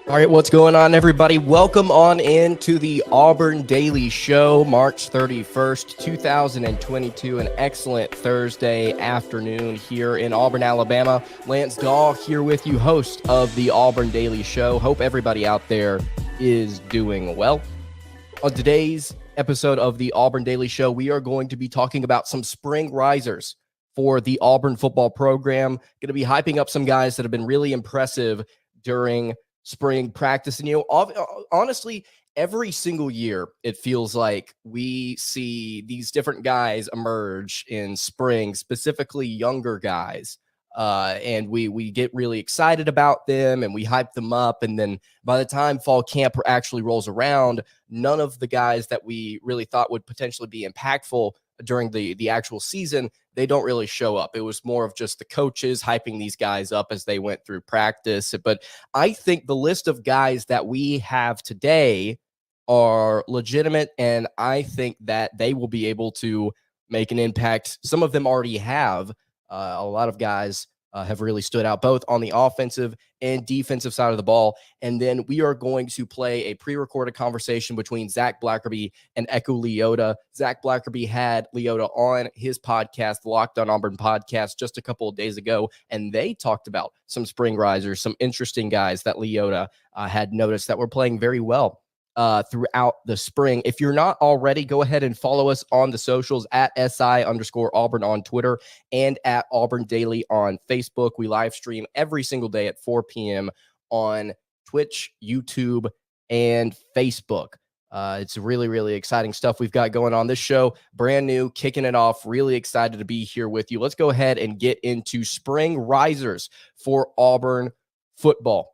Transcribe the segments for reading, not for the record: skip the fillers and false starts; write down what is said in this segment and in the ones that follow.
All right, what's going on, everybody? Welcome on into the Auburn Daily Show, March 31st, 2022, an excellent Thursday afternoon here in Auburn, Alabama. Lance Dawe here with you, host of the Auburn Daily Show. Hope everybody out there is doing well. On today's episode of the Auburn Daily Show, we are going to be talking about some spring risers for the Auburn football program. Going to be hyping up some guys that have been really impressive during spring practice. And, honestly, every single year, it feels like we see these different guys emerge in spring, specifically younger guys. And we get really excited about them and we hype them up. And then by the time fall camp actually rolls around, none of the guys that we really thought would potentially be impactful during the actual season, they don't really show up. It was more of just the coaches hyping these guys up as they went through practice. But I think the list of guys that we have today are legitimate, and I think that they will be able to make an impact. Some of them already have. A lot of guys have really stood out both on the offensive and defensive side of the ball. And then we are going to play a pre-recorded conversation between Zach Blackerby and Echo Leota. Zach Blackerby had Leota on his podcast, the Locked on Auburn podcast, just a couple of days ago, and they talked about some spring risers, some interesting guys that Leota had noticed that were playing very well throughout the spring. If you're not already, go ahead and follow us on the socials at SI_Auburn on Twitter and at Auburn Daily on Facebook. We live stream every single day at 4 p.m. on Twitch, YouTube, and Facebook. It's really, really exciting stuff we've got going on this show. Brand new, kicking it off. Really excited to be here with you. Let's go ahead and get into spring risers for Auburn football.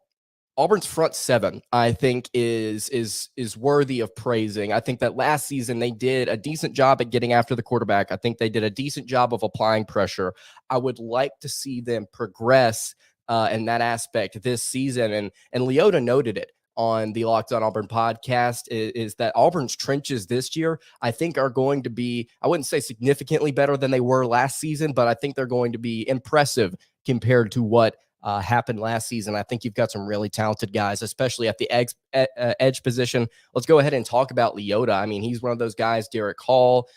Auburn's front seven, I think, is worthy of praising. I think that last season they did a decent job at getting after the quarterback. I think they did a decent job of applying pressure. I would like to see them progress in that aspect this season. And Leota noted it on the Locked on Auburn podcast, is that Auburn's trenches this year, I think, are going to be, I wouldn't say significantly better than they were last season, but I think they're going to be impressive compared to what happened last season. I think you've got some really talented guys, especially at the edge position. Let's go ahead and talk about Leota. I mean, he's one of those guys. Derek Hall,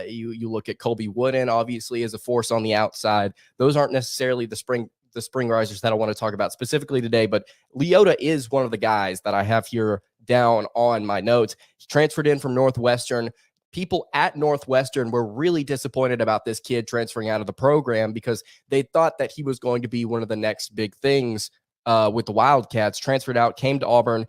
you look at Colby Wooden, obviously, as a force on the outside. Those aren't necessarily the spring risers that I want to talk about specifically today, but Leota is one of the guys that I have here down on my notes. He transferred in from Northwestern. People at Northwestern were really disappointed about this kid transferring out of the program because they thought that he was going to be one of the next big things with the Wildcats. Transferred out, came to Auburn.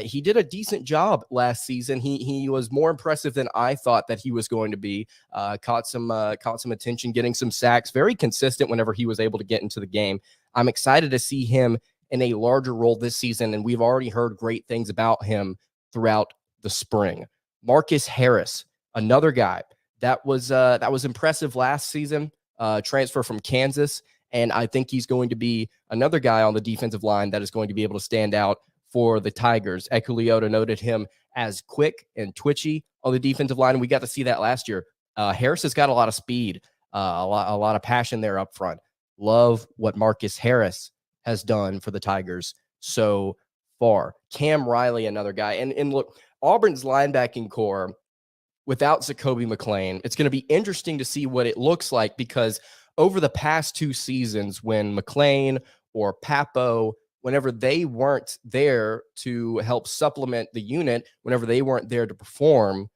He did a decent job last season. He was more impressive than I thought that he was going to be. Caught some attention, getting some sacks. Very consistent whenever he was able to get into the game. I'm excited to see him in a larger role this season, and we've already heard great things about him throughout the spring. Marcus Harris, another guy that was impressive last season, transfer from Kansas, and I think he's going to be another guy on the defensive line that is going to be able to stand out for the Tigers. Echo Leota noted him as quick and twitchy on the defensive line, and we got to see that last year. Harris has got a lot of speed, a lot of passion there up front. Love what Marcus Harris has done for the Tigers so far. Cam Riley, another guy, and look, Auburn's linebacking core without Zacoby McClain, it's going to be interesting to see what it looks like, because over the past two seasons, when McClain or Papo, whenever they weren't there to help supplement the unit, whenever they weren't there to perform,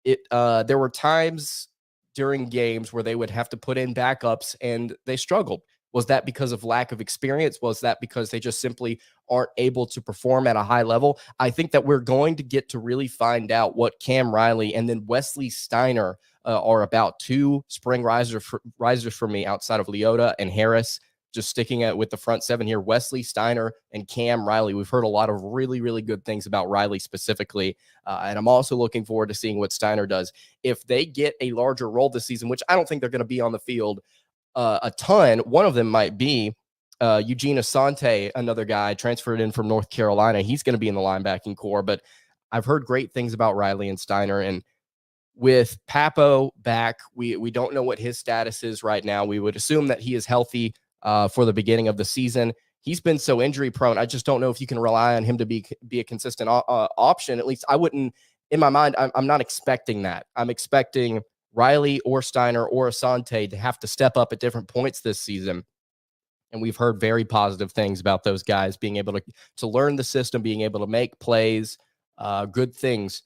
there were times during games where they would have to put in backups and they struggled. Was that because of lack of experience? Was that because they just simply aren't able to perform at a high level? I think that we're going to get to really find out what Cam Riley and then Wesley Steiner are about. Two spring risers for me outside of Leota and Harris. Just sticking with the front seven here, Wesley Steiner and Cam Riley. We've heard a lot of really, really good things about Riley specifically, and I'm also looking forward to seeing what Steiner does. If they get a larger role this season, which I don't think they're going to be on the field a ton. One of them might be Eugene Asante, another guy transferred in from North Carolina. He's going to be in the linebacking core, but I've heard great things about Riley and Steiner. And with Papo back, we don't know what his status is right now. We would assume that he is healthy for the beginning of the season. he's been so injury prone. I just don't know if you can rely on him to be a consistent option. At least I wouldn't, in my mind, I'm not expecting that. I'm expecting Riley or Steiner or Asante to have to step up at different points this season. And we've heard very positive things about those guys being able to learn the system, being able to make plays, good things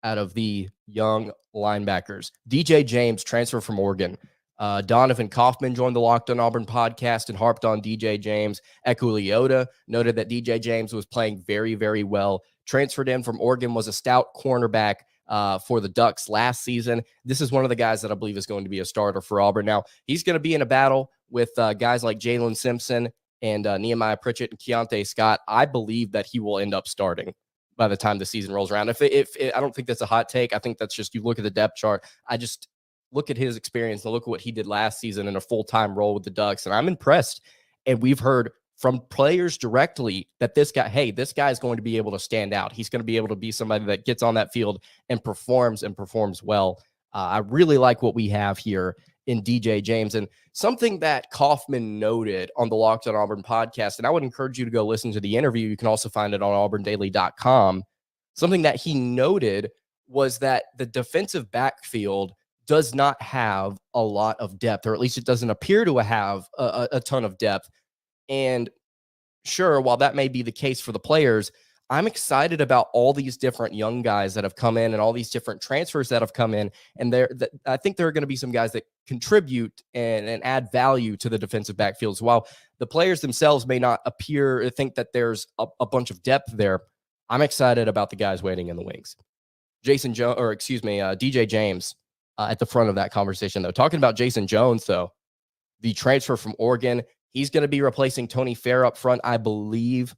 out of the young linebackers. DJ James, transfer from Oregon. Donovan Kaufman joined the Locked on Auburn podcast and harped on DJ James. Eku Leota noted that DJ James was playing very, very well. Transferred in from Oregon, was a stout cornerback for the Ducks last season. This is one of the guys that I believe is going to be a starter for Auburn. Now, he's going to be in a battle with guys like Jalen Simpson and Nehemiah Pritchett and Keontae Scott. I believe that he will end up starting by the time the season rolls around. If I don't think that's a hot take. I think that's just, you look at the depth chart. I just look at his experience and look at what he did last season in a full-time role with the Ducks, and I'm impressed. And we've heard from players directly that this guy is going to be able to stand out. He's going to be able to be somebody that gets on that field and performs well. I really like what we have here in DJ James. And something that Kaufman noted on the Locked on Auburn podcast, and I would encourage you to go listen to the interview. You can also find it on auburndaily.com. Something that he noted was that the defensive backfield does not have a lot of depth, or at least it doesn't appear to have a ton of depth. And sure, while that may be the case for the players, I'm excited about all these different young guys that have come in and all these different transfers that have come in. And I think there are going to be some guys that contribute and add value to the defensive backfields. While the players themselves may not appear to think that there's a bunch of depth there, I'm excited about the guys waiting in the wings. DJ James at the front of that conversation, though. Talking about Jason Jones, though, the transfer from Oregon, he's going to be replacing Tony Fair up front, I believe.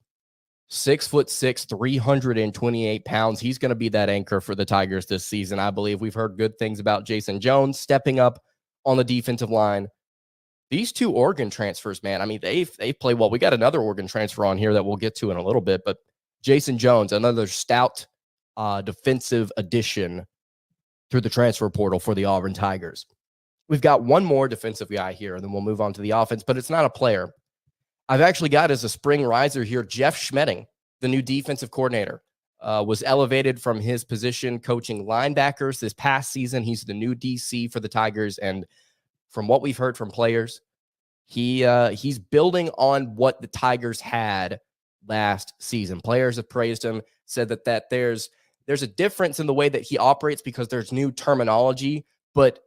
6'6", 328 pounds. He's going to be that anchor for the Tigers this season, I believe. We've heard good things about Jason Jones stepping up on the defensive line. These two Oregon transfers, man, I mean, they've played well. We got another Oregon transfer on here that we'll get to in a little bit, but Jason Jones, another stout defensive addition through the transfer portal for the Auburn Tigers. We've got one more defensive guy here, and then we'll move on to the offense, but it's not a player. I've actually got as a spring riser here, Jeff Schmedding, the new defensive coordinator, was elevated from his position coaching linebackers this past season. He's the new DC for the Tigers, and from what we've heard from players, he's building on what the Tigers had last season. Players have praised him, said that there's a difference in the way that he operates because there's new terminology, but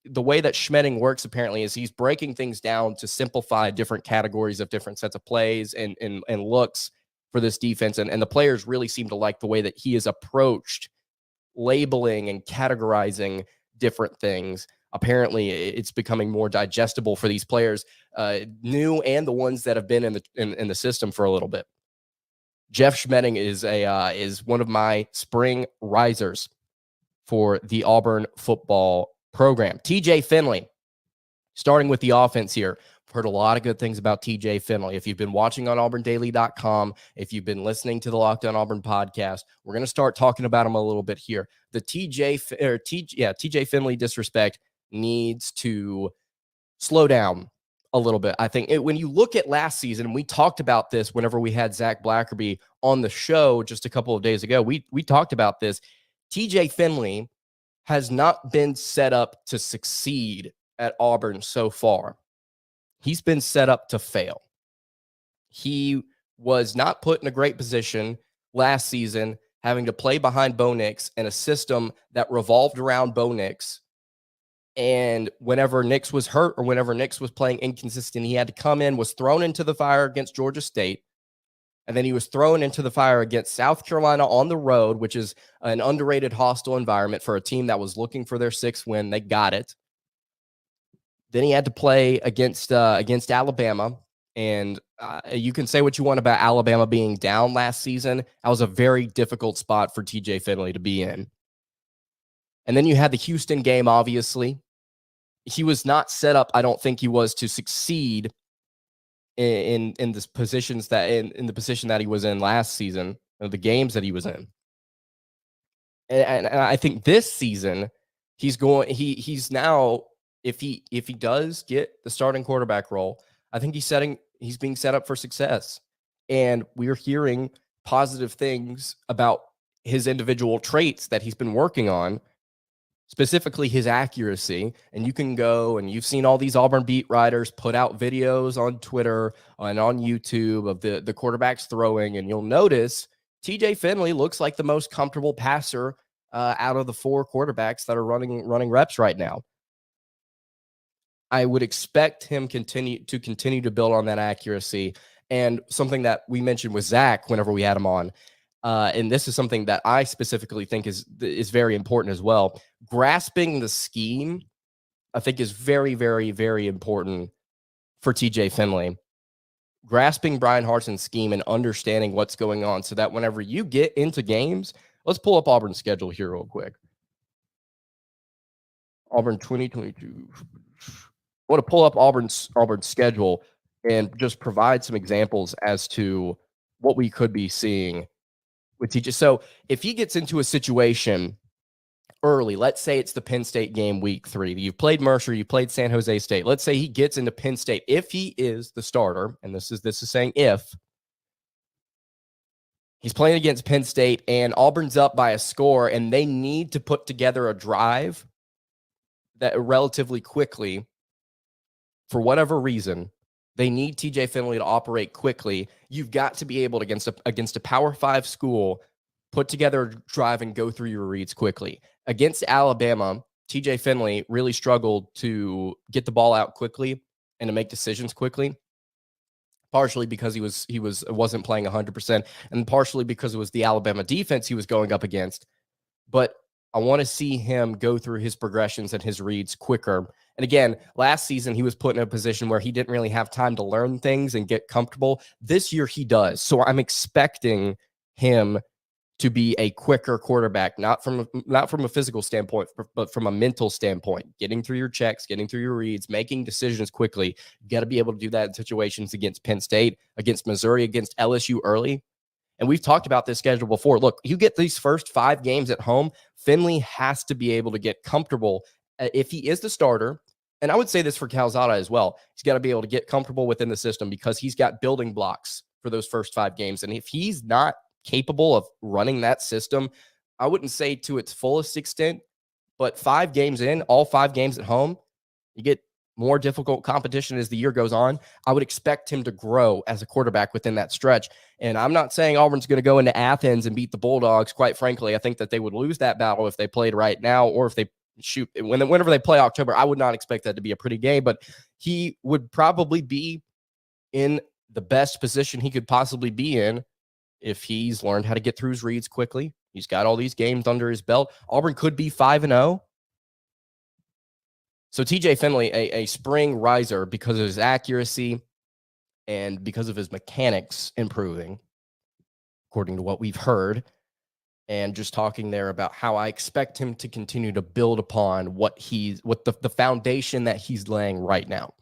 the way that Schmedding works apparently is he's breaking things down to simplify different categories of different sets of plays and looks for this defense. And the players really seem to like the way that he has approached labeling and categorizing different things. Apparently it's becoming more digestible for these players, new and the ones that have been in the system for a little bit. Jeff Schmedding is one of my spring risers for the Auburn football program. TJ Finley, starting with the offense here. I've heard a lot of good things about TJ Finley. If you've been watching on auburndaily.com, if you've been listening to the Locked on Auburn podcast, we're going to start talking about him a little bit here. The TJ Finley disrespect needs to slow down a little bit. I think when you look at last season, and we talked about this whenever we had Zach Blackerby on the show just a couple of days ago, we talked about this. TJ Finley has not been set up to succeed at Auburn so far. He's been set up to fail. He was not put in a great position last season, having to play behind Bo Nix in a system that revolved around Bo Nix. And whenever Nix was hurt or whenever Nix was playing inconsistent, he had to come in, was thrown into the fire against Georgia State. And then he was thrown into the fire against South Carolina on the road, which is an underrated, hostile environment for a team that was looking for their sixth win. They got it. Then he had to play against Alabama. And you can say what you want about Alabama being down last season. That was a very difficult spot for TJ Finley to be in. And then you had the Houston game, obviously. He was not set up, I don't think he was, to succeed in the positions that in the position that he was in last season, or the games that he was in. And I think this season he's now, if he does get the starting quarterback role, I think he's setting he's being set up for success. And we're hearing positive things about his individual traits that he's been working on, specifically his accuracy. And you can go and you've seen all these Auburn beat writers put out videos on Twitter and on YouTube of the quarterbacks throwing. And you'll notice TJ Finley looks like the most comfortable passer out of the 4 quarterbacks that are running reps right now. I would expect him continue to build on that accuracy. And something that we mentioned with Zach whenever we had him on, and this is something that I specifically think is very important as well. Grasping the scheme, I think, is very, very, very important for TJ Finley. Grasping Brian Harsin's scheme and understanding what's going on so that whenever you get into games, let's pull up Auburn's schedule here real quick. Auburn 2022. I want to pull up Auburn's schedule and just provide some examples as to what we could be seeing with TJ. So if he gets into a situation early, let's say it's the Penn State game week 3, you've played Mercer, you played San Jose State. Let's say he gets into Penn State. If he is the starter, and this is saying if, he's playing against Penn State and Auburn's up by a score and they need to put together a drive that relatively quickly. For whatever reason, they need TJ Finley to operate quickly. You've got to be able to, against a Power 5 school, put together a drive and go through your reads quickly. Against Alabama, TJ Finley really struggled to get the ball out quickly and to make decisions quickly, partially because he wasn't playing 100%, and partially because it was the Alabama defense he was going up against. But I want to see him go through his progressions and his reads quicker. And again, last season, he was put in a position where he didn't really have time to learn things and get comfortable. This year, he does. So I'm expecting him to be a quicker quarterback, not from a physical standpoint, but from a mental standpoint, getting through your checks, getting through your reads, making decisions quickly. You got to be able to do that in situations against Penn State, against Missouri, against LSU early. And we've talked about this schedule before. Look, you get these first 5 games at home, Finley has to be able to get comfortable if he is the starter. And I would say this for Calzada as well. He's got to be able to get comfortable within the system because he's got building blocks for those first 5 games. And if he's not capable of running that system, I wouldn't say to its fullest extent, but 5 games in, all 5 games at home, you get more difficult competition as the year goes on. I would expect him to grow as a quarterback within that stretch. And I'm not saying Auburn's going to go into Athens and beat the Bulldogs. Quite frankly, I think that they would lose that battle if they played right now, or if they whenever they play October. I would not expect that to be a pretty game, but he would probably be in the best position he could possibly be in if he's learned how to get through his reads quickly. He's got all these games under his belt. Auburn could be 5-0. So TJ Finley, a spring riser because of his accuracy and because of his mechanics improving, according to what we've heard. And just talking there about how I expect him to continue to build upon what the foundation that he's laying right now.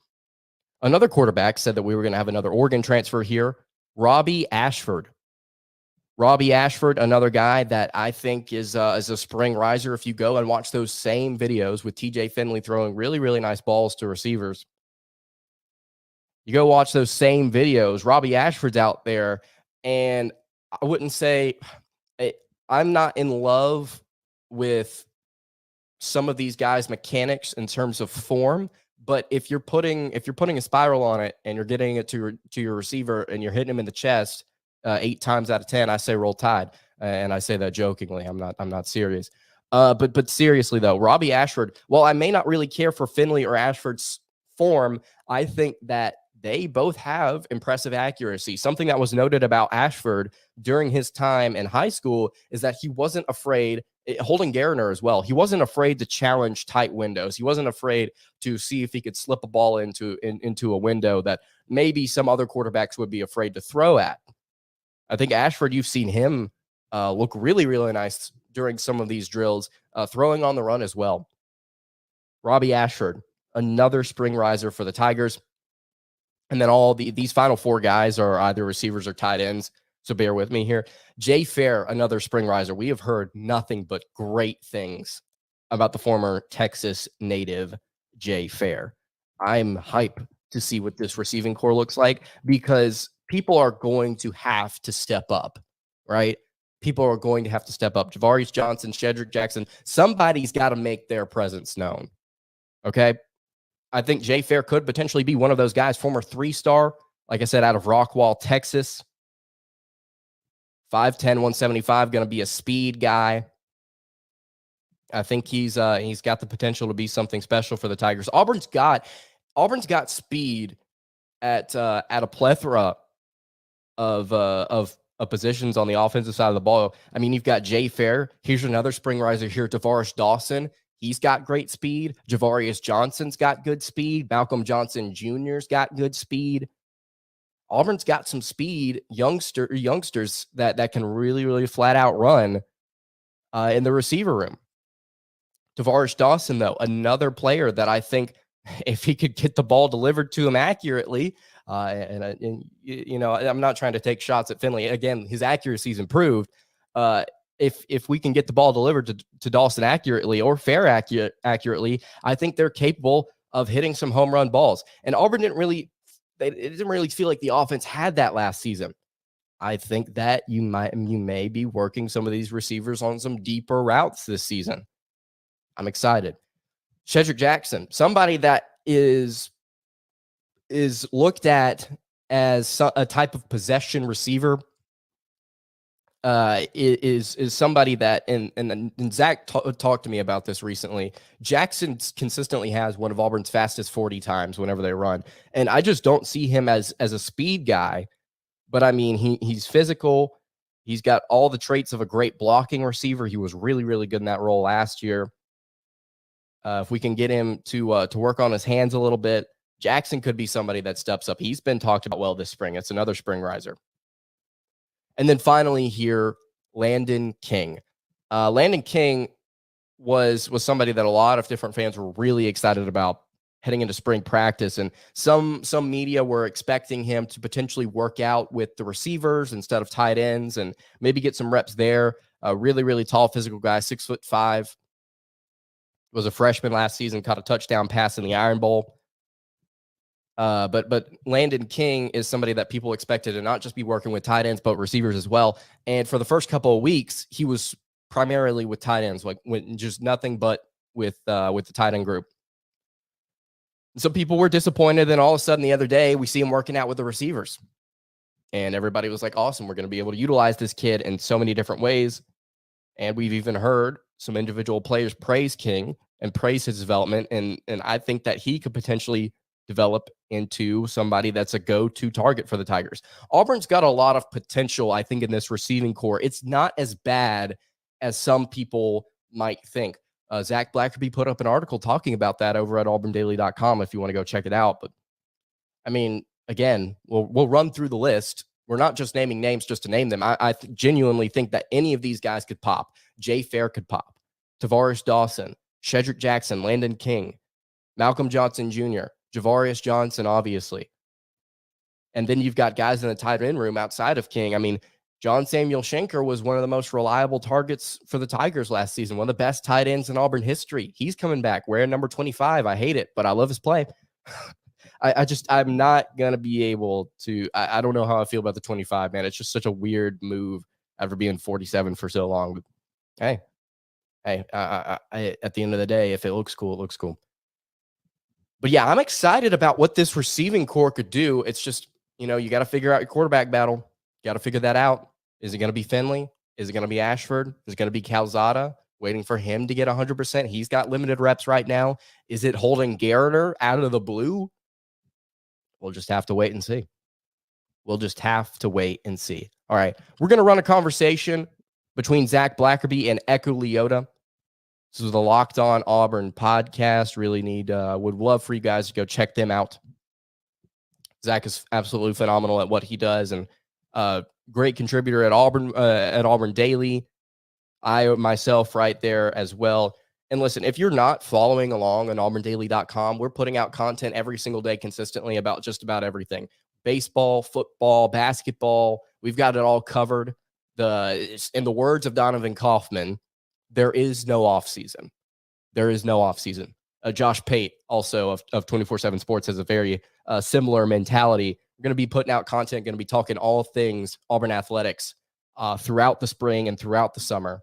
Another quarterback said that we were going to have another Oregon transfer here, Robbie Ashford. Robbie Ashford, another guy that I think is a spring riser. If you go and watch those same videos with TJ Finley throwing really, really nice balls to receivers, you go watch those same videos, Robbie Ashford's out there, and I wouldn't say I'm not in love with some of these guys' mechanics in terms of form, but if you're putting a spiral on it and you're getting it to your receiver and you're hitting him in the chest 8 times out of 10, I say roll tide, and I say that jokingly. I'm not serious. But seriously though, Robbie Ashford, while I may not really care for Finley or Ashford's form, I think that they both have impressive accuracy. Something that was noted about Ashford during his time in high school is that he wasn't afraid, holding Garner as well, he wasn't afraid to challenge tight windows. He wasn't afraid to see if he could slip a ball into a window that maybe some other quarterbacks would be afraid to throw at. I think Ashford, you've seen him look really, really nice during some of these drills, throwing on the run as well. Robbie Ashford, another spring riser for the Tigers. And then all these final 4 guys are either receivers or tight ends, so bear with me here. Jay Fair, another spring riser. We have heard nothing but great things about the former Texas native Jay Fair. I'm hype to see what this receiving core looks like, because people are going to have to step up, right? People are going to have to step up. Javarius Johnson, Chedrick Jackson, somebody's got to make their presence known. Okay. I think Jay Fair could potentially be one of those guys, former 3-star, like I said, out of Rockwall, Texas. 5'10", 175, going to be a speed guy. I think he's got the potential to be something special for the Tigers. Auburn's got speed at a plethora of positions on the offensive side of the ball. I mean, you've got Jay Fair. Here's another spring riser here, Tavares Dawson. He's got great speed. Javarius Johnson's got good speed. Malcolm Johnson Jr.'s got good speed. Auburn's got some speed youngsters that can really, really flat out run in the receiver room. Tavares Dawson, though, another player that I think if he could get the ball delivered to him accurately, and you know, I'm not trying to take shots at Finley. Again, his accuracy's improved. If we can get the ball delivered to Dawson accurately or Fair accurately, I think they're capable of hitting some home run balls. And Auburn didn't really feel like the offense had that last season. I think that you may be working some of these receivers on some deeper routes this season. I'm excited. Chedrick Jackson, somebody that is looked at as a type of possession receiver, is somebody that, and Zach talked to me about this recently. Jackson consistently has one of Auburn's fastest 40 times whenever they run, and I just don't see him as a speed guy. But I mean, he's physical. He's got all the traits of a great blocking receiver. He was really, really good in that role last year. If we can get him to work on his hands a little bit, Jackson could be somebody that steps up. He's been talked about well this spring. It's another spring riser. And then finally here, Landon King. Landon King was somebody that a lot of different fans were really excited about heading into spring practice. And some media were expecting him to potentially work out with the receivers instead of tight ends and maybe get some reps there. A really, really tall physical guy, 6'5". Was a freshman last season, caught a touchdown pass in the Iron Bowl. But Landon King is somebody that people expected to not just be working with tight ends, but receivers as well. And for the first couple of weeks, he was primarily with tight ends, like just nothing but with the tight end group. So people were disappointed. Then all of a sudden the other day, we see him working out with the receivers. And everybody was like, awesome, we're going to be able to utilize this kid in so many different ways. And we've even heard some individual players praise King and praise his development. And I think that he could potentially develop into somebody that's a go-to target for the Tigers. Auburn's got a lot of potential, I think, in this receiving core. It's not as bad as some people might think. Zach Blackerby put up an article talking about that over at auburndaily.com if you want to go check it out. But I mean, again, we'll run through the list. We're not just naming names just to name them. I genuinely think that any of these guys could pop. Jay Fair could pop. Tavares Dawson, Chedrick Jackson, Landon King, Malcolm Johnson Jr., Javarius Johnson, obviously. And then you've got guys in the tight end room outside of King. I mean, John Samuel Schenker was one of the most reliable targets for the Tigers last season, one of the best tight ends in Auburn history. He's coming back wearing number 25. I hate it, but I love his play. I'm not going to be able to, I don't know how I feel about the 25, man. It's just such a weird move after being 47 for so long. But hey, at the end of the day, if it looks cool, it looks cool. But yeah, I'm excited about what this receiving core could do. It's just, you know, you got to figure out your quarterback battle. You got to figure that out. Is it going to be Finley? Is it going to be Ashford? Is it going to be Calzada? Waiting for him to get 100%. He's got limited reps right now. Is it Holden Garriter out of the blue? We'll just have to wait and see. All right. We're going to run a conversation between Zach Blackerby and Echo Leota. This is the Locked On Auburn podcast. Really would love for you guys to go check them out. Zach is absolutely phenomenal at what he does and great contributor at Auburn Daily. I myself right there as well. And listen, if you're not following along on auburndaily.com, we're putting out content every single day consistently about just about everything. Baseball, football, basketball. We've got it all covered. In the words of Donovan Kaufman, there is no off season. Josh Pate, also of 24/7 Sports, has a very similar mentality. We're going to be putting out content, going to be talking all things Auburn athletics throughout the spring and throughout the summer.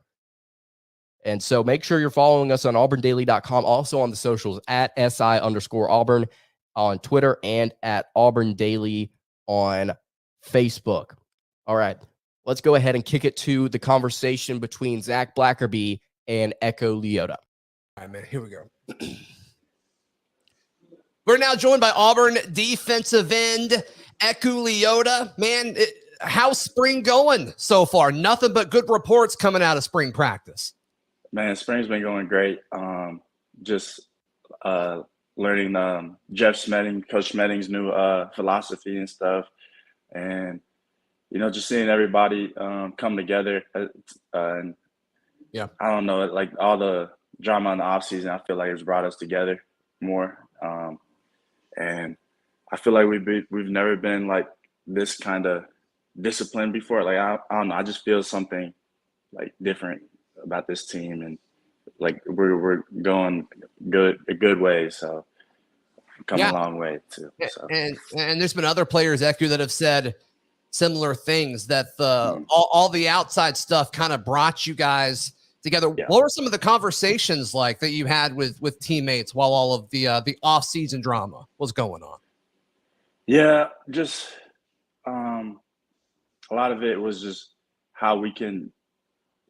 And so make sure you're following us on auburndaily.com, also on the socials at SI_Auburn on Twitter and at Auburn Daily on Facebook. All right, let's go ahead and kick it to the conversation between Zach Blackerby and Echo Leota. All right, man, here we go. We're now joined by Auburn defensive end Echo Leota. Man, how's spring going so far? Nothing but good reports coming out of spring practice. Man, spring's been going great. Just learning Coach Schmedding's new philosophy and stuff. And, just seeing everybody come together. And yeah, I don't know, like all the drama in the offseason, I feel like it's brought us together more. And I feel like we've never been like this kind of disciplined before. Like, I don't know, I just feel something like different about this team, and like we're going a good way. So coming a long way too. So. And there's been other players, Echo, that have said similar things, that all the outside stuff kind of brought you guys together. Yeah. What were some of the conversations like that you had with teammates while all of the off-season drama was going on? Yeah, just a lot of it was just how we can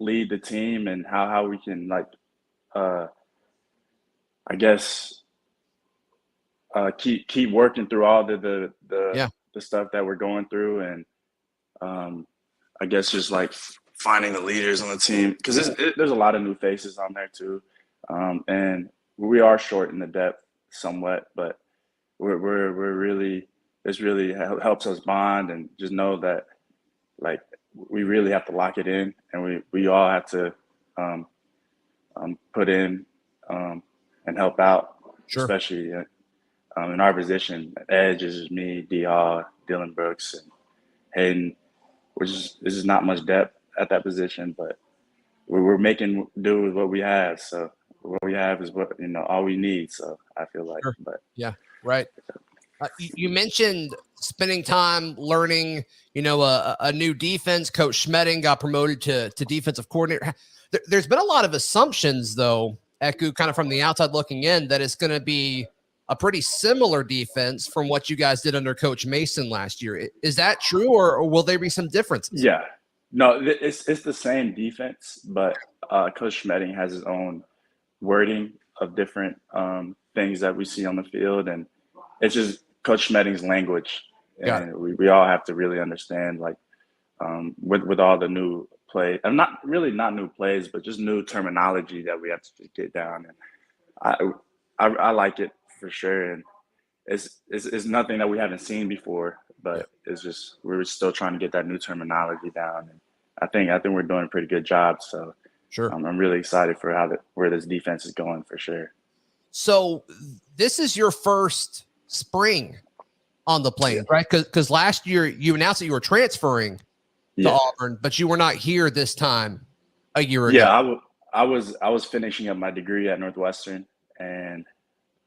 lead the team and how we can keep working through all the stuff that we're going through, and I guess just like finding the leaders on the team, because there's a lot of new faces on there too, and we are short in the depth somewhat, but we're really, this really helps us bond and just know that like we really have to lock it in, and we all have to put in and help out, sure. Especially in our position. Edge is me, Dawe, Dylan Brooks, and Hayden. This is not much depth at that position, but we're making do with what we have. So what we have is what all we need. So I feel like, sure. But yeah, right. You mentioned spending time learning, a new defense. Coach Schmedding got promoted to defensive coordinator. There's been a lot of assumptions, though, Echo, kind of from the outside looking in, that it's going to be a pretty similar defense from what you guys did under Coach Mason last year. Is that true, or will there be some differences? Yeah. No, it's the same defense, but Coach Schmedding has his own wording of different things that we see on the field, and it's just Coach Schmedding's language, and we all have to really understand, like, with all the new play, and not new plays, but just new terminology that we have to just get down. And I like it for sure, and it's nothing that we haven't seen before, but it's just we're still trying to get that new terminology down. And I think we're doing a pretty good job. So sure, I'm really excited for where this defense is going for sure. So this is your first spring on the Plains, right? Because last year you announced that you were transferring to Auburn, but you were not here this time a year ago. Yeah, I was finishing up my degree at Northwestern, and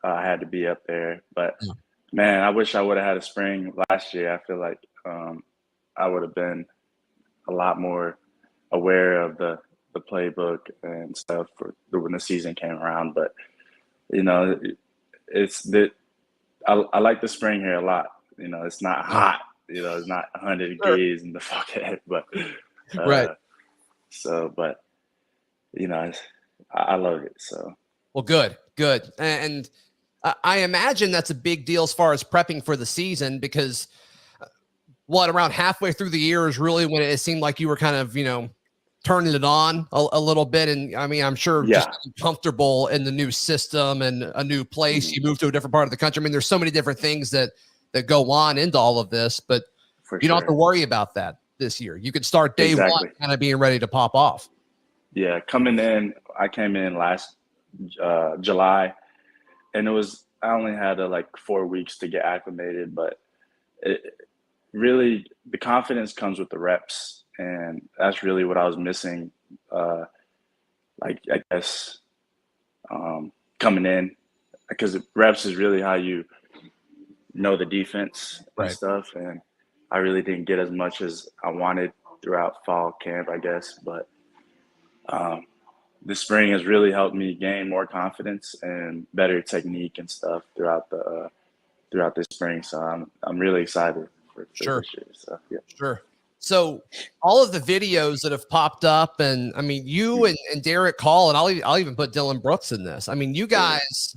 I had to be up there. But man, I wish I would have had a spring last year. I feel like I would have been a lot more aware of the playbook and stuff when the season came around. But I like the spring here a lot. It's not hot. It's not 100 degrees in the fuckhead, but right. So, but I love it. So, well, good. And I imagine that's a big deal as far as prepping for the season, because around halfway through the year is really when it seemed like you were kind of, turning it on a little bit. And I mean, I'm sure just comfortable in the new system and a new place. You moved to a different part of the country. I mean, there's so many different things that go on into all of this, but you don't have to worry about that this year. You could start day one kind of being ready to pop off. Yeah. I came in last July, and I only had 4 weeks to get acclimated, but really the confidence comes with the reps. And that's really what I was missing. I guess coming in, because reps is really how you know the defense and Right. stuff. And I really didn't get as much as I wanted throughout fall camp, I guess. But the spring has really helped me gain more confidence and better technique and stuff throughout this spring. So I'm really excited for Sure. this year. So yeah. Sure. So all of the videos that have popped up, and I mean, you and Derek Hall, and I'll even put Dylan Brooks in this. I mean, you guys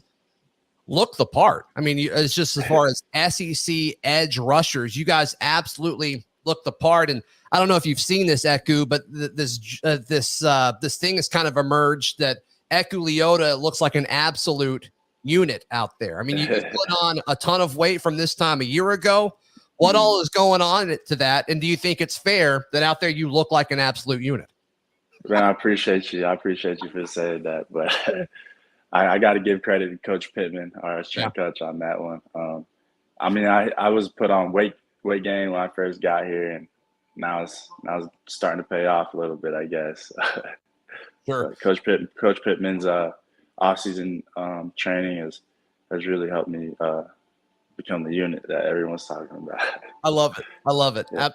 look the part. I mean, it's just as far as SEC edge rushers, you guys absolutely look the part. And I don't know if you've seen this, Eku, but this thing has kind of emerged that Eku Leota looks like an absolute unit out there. I mean, you put on a ton of weight from this time a year ago. What all is going on to that? And do you think it's fair that out there you look like an absolute unit? Man, I appreciate you. I appreciate you for saying that. But I got to give credit to Coach Pittman, our strength coach, on that one. I mean, I was put on weight gain when I first got here, and now it's starting to pay off a little bit, I guess. Sure. Coach Pittman's off-season training has really helped me become the unit that everyone's talking about. I love it. I love it. Yeah.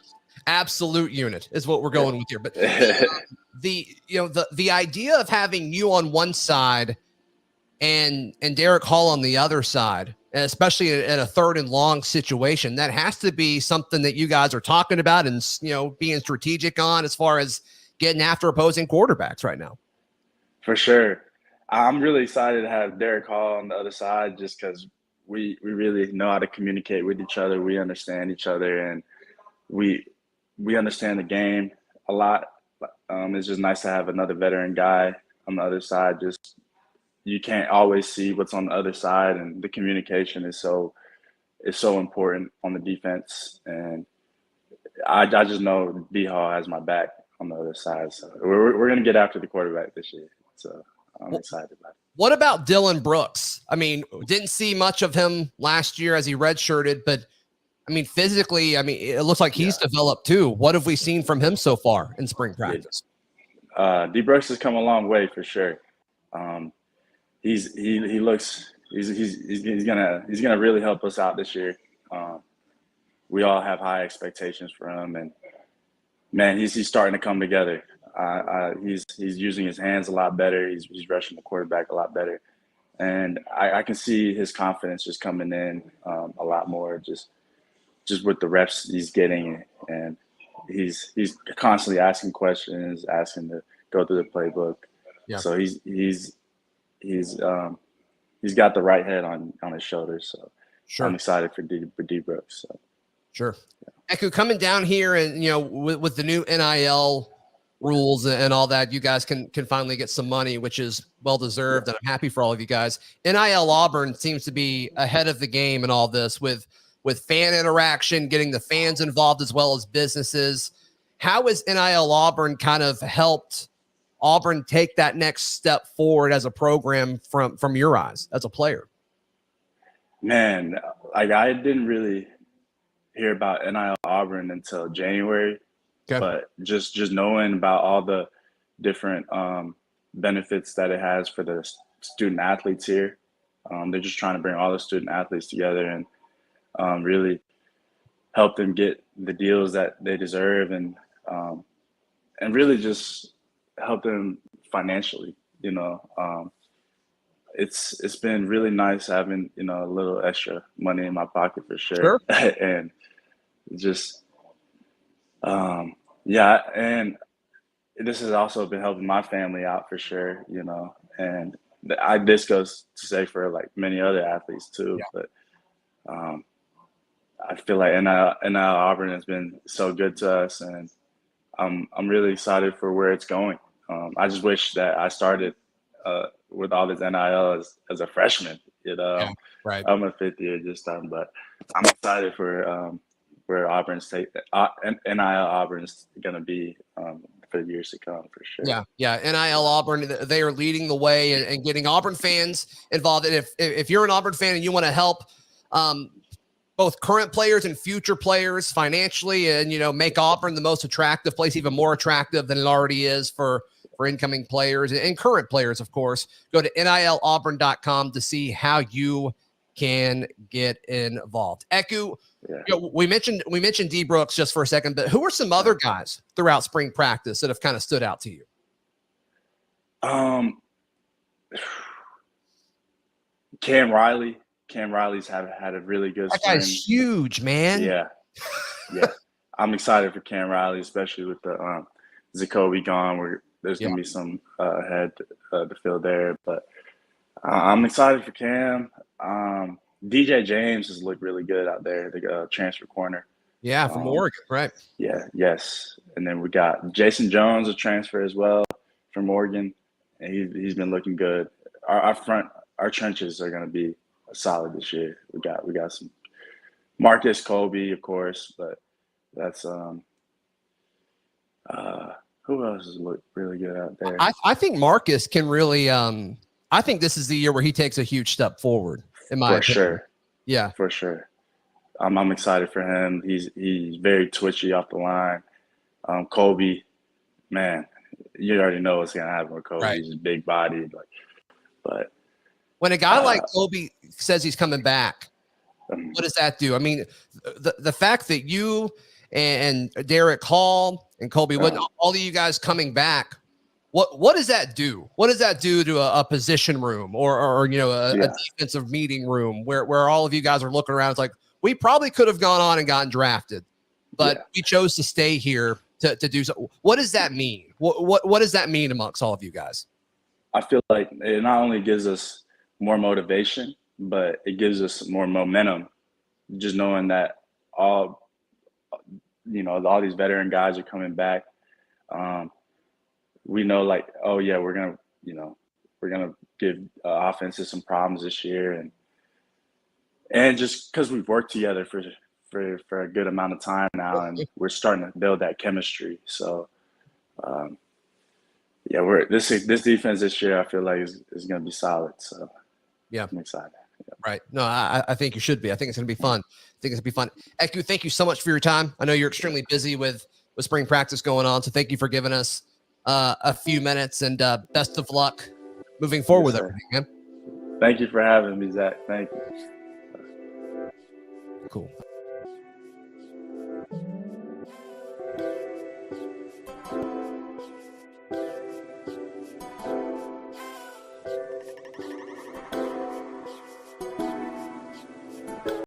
Absolute unit is what we're going with here. But the idea of having you on one side and Derek Hall on the other side, and especially in a third and long situation, that has to be something that you guys are talking about and being strategic on as far as getting after opposing quarterbacks right now. For sure. I'm really excited to have Derek Hall on the other side just because we really know how to communicate with each other. We understand each other, and we understand the game a lot. It's just nice to have another veteran guy on the other side. Just you can't always see what's on the other side, and the communication is so important on the defense. And I just know D Hall has my back on the other side. So we're gonna get after the quarterback this year. So I'm excited about it. What about Dylan Brooks? I mean, didn't see much of him last year as he redshirted, but I mean, physically, I mean, it looks like he's developed too. What have we seen from him so far in spring practice? D Brooks has come a long way for sure. He's gonna really help us out this year. We all have high expectations for him, and man, he's starting to come together. He's using his hands a lot better. He's rushing the quarterback a lot better, and I can see his confidence just coming in a lot more just with the reps he's getting, and he's constantly asking questions, asking to go through the playbook. Yeah. So he's got the right head on his shoulders. So sure. I'm excited for D Brooks. So. Sure. Yeah. Eku, coming down here and with the new NIL rules and all that, you guys can finally get some money, which is well deserved, and I'm happy for all of you guys. NIL Auburn seems to be ahead of the game in all this with fan interaction, getting the fans involved as well as businesses. How has NIL Auburn kind of helped Auburn take that next step forward as a program from your eyes as a player? Man, like I didn't really hear about NIL Auburn until January. Okay. But just knowing about all the different benefits that it has for the student athletes here, they're just trying to bring all the student athletes together and really help them get the deals that they deserve, and really just help them financially. It's been really nice having a little extra money in my pocket for sure. And just and this has also been helping my family out for sure, and this goes to say for like many other athletes too. Yeah. But I feel like NIL Auburn has been so good to us, and I'm really excited for where it's going. I just wish that I started with all this NIL as a freshman. Yeah, right. I'm a fifth year this time, but I'm excited for where Auburn's NIL Auburn's going to be for years to come, for sure. Yeah. NIL Auburn, they are leading the way and getting Auburn fans involved. And if you're an Auburn fan and you want to help both current players and future players financially, and make Auburn the most attractive place, even more attractive than it already is for for incoming players and current players, of course. Go to nilauburn.com to see how you can get involved. Eku, we mentioned D Brooks just for a second, but who are some other guys throughout spring practice that have kind of stood out to you? Cam Riley. Cam Riley's had a really good spring. That guy's huge, man. Yeah. I'm excited for Cam Riley, especially with the Zacoby gone. There's going to be some head to fill there. But I'm excited for Cam. DJ James has looked really good out there, the transfer corner. Yeah, from Oregon, right? Yes. And then we got Jason Jones, a transfer as well from Oregon, and he's been looking good. Our trenches are going to be solid this year. We got some Marcus Colby, of course, but that's who else has looked really good out there? I think Marcus can really. I think this is the year where he takes a huge step forward. In my opinion. Sure. Yeah, for sure. I'm excited for him. He's very twitchy off the line. Colby, man, you already know what's gonna happen with Colby. Right. He's big bodied, but when a guy like Colby says he's coming back, what does that do? I mean, the fact that you and Derek Hall and Colby Wood, all of you guys coming back, what does that do? What does that do to a position room or a defensive meeting room where all of you guys are looking around? It's like, we probably could have gone on and gotten drafted, but we chose to stay here to do so. What does that mean? What does that mean amongst all of you guys? I feel like it not only gives us more motivation, but it gives us more momentum. Just knowing that all these veteran guys are coming back. We know, like, oh yeah, we're gonna give offenses some problems this year, and just because we've worked together for a good amount of time now, and we're starting to build that chemistry. So, this defense this year, I feel like is going to be solid. So, I'm excited. Yeah. Right. No, I think you should be. I think it's going to be fun. Eku, thank you so much for your time. I know you're extremely busy with spring practice going on, so thank you for giving us a few minutes, and best of luck moving forward with everything, man. Thank you for having me, Zach. Thank you. Cool.